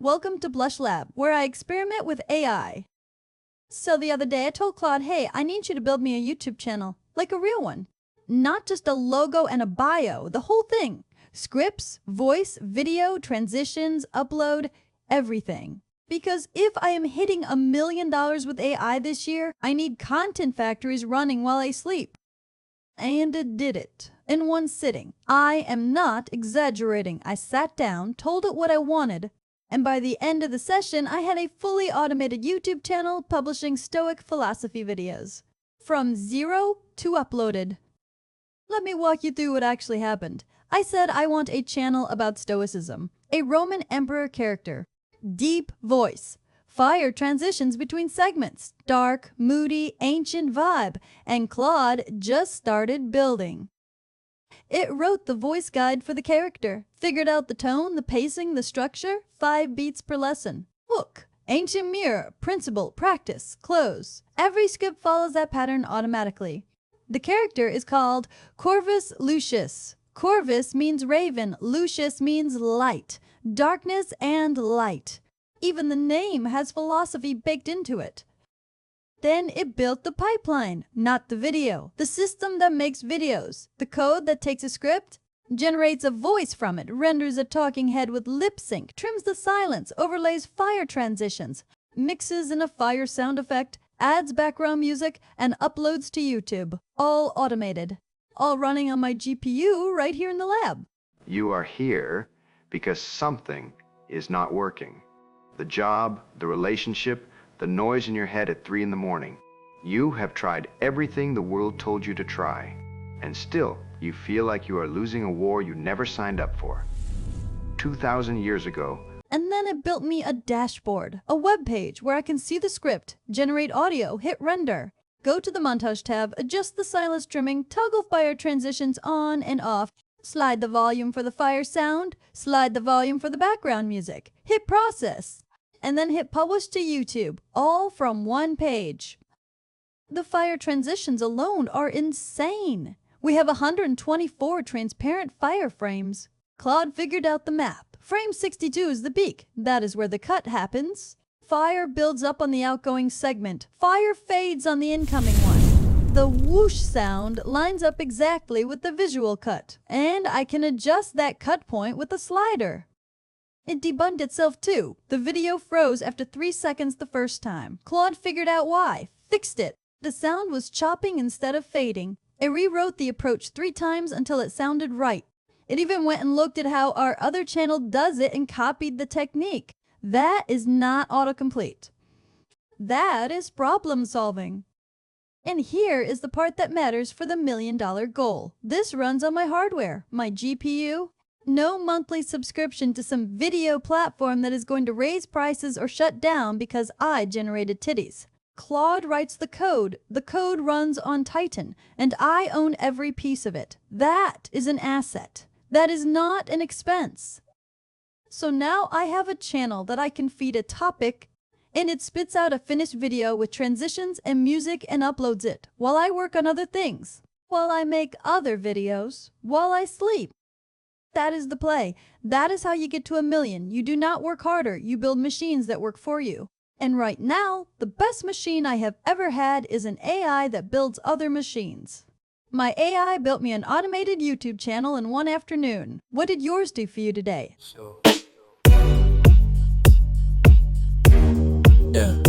Welcome to Blush Lab, where I experiment with AI. So the other day I told Claude, hey, I need you to build me a YouTube channel, like a real one. Not just a logo and a bio, the whole thing. Scripts, voice, video, transitions, upload, everything. Because if I am hitting $1 million with AI this year, I need content factories running while I sleep. And it did it. In one sitting. I am not exaggerating. I sat down, told it what I wanted, and by the end of the session, I had a fully automated YouTube channel publishing Stoic philosophy videos. From zero to uploaded. Let me walk you through what actually happened. I said I want a channel about Stoicism, a Roman emperor character, deep voice, fire transitions between segments, dark, moody, ancient vibe, and Claude just started building. It wrote the voice guide for the character, figured out the tone, the pacing, the structure, 5 beats per lesson. Hook, ancient mirror, principle, practice, close. Every script follows that pattern automatically. The character is called Corvus Lucius. Corvus means raven, Lucius means light, darkness and light. Even the name has philosophy baked into it. Then it built the pipeline, not the video, the system that makes videos, the code that takes a script, generates a voice from it, renders a talking head with lip sync, trims the silence, overlays fire transitions, mixes in a fire sound effect, adds background music, and uploads to YouTube. All automated. All running on my GPU right here in the lab. You are here because something is not working. The job, the relationship, the noise in your head at 3 in the morning. You have tried everything the world told you to try, and still you feel like you are losing a war you never signed up for. 2,000 years ago. And then it built me a dashboard, a web page where I can see the script, generate audio, hit render, go to the montage tab, adjust the silence trimming, toggle fire transitions on and off, slide the volume for the fire sound, slide the volume for the background music, hit process, and then hit publish to YouTube, all from one page. The fire transitions alone are insane. We have 124 transparent fire frames. Claude figured out the map. Frame 62 is the peak. That is where the cut happens. Fire builds up on the outgoing segment. Fire fades on the incoming one. The whoosh sound lines up exactly with the visual cut, and I can adjust that cut point with a slider. It debugged itself too. The video froze after 3 seconds the first time. Claude figured out why, fixed it. The sound was chopping instead of fading. It rewrote the approach 3 times until it sounded right. It even went and looked at how our other channel does it and copied the technique. That is not autocomplete. That is problem solving. And here is the part that matters for the $1 million goal. This runs on my hardware, my GPU. No monthly subscription to some video platform that is going to raise prices or shut down because I generated titties. Claude writes the code runs on Titan, and I own every piece of it. That is an asset. That is not an expense. So now I have a channel that I can feed a topic, and it spits out a finished video with transitions and music and uploads it, while I work on other things, while I make other videos, while I sleep. That is the play. That is how you get to $1 million. You do not work harder. You build machines that work for you. And right now, the best machine I have ever had is an AI that builds other machines. My AI built me an automated YouTube channel in one afternoon. What did yours do for you today? Yeah.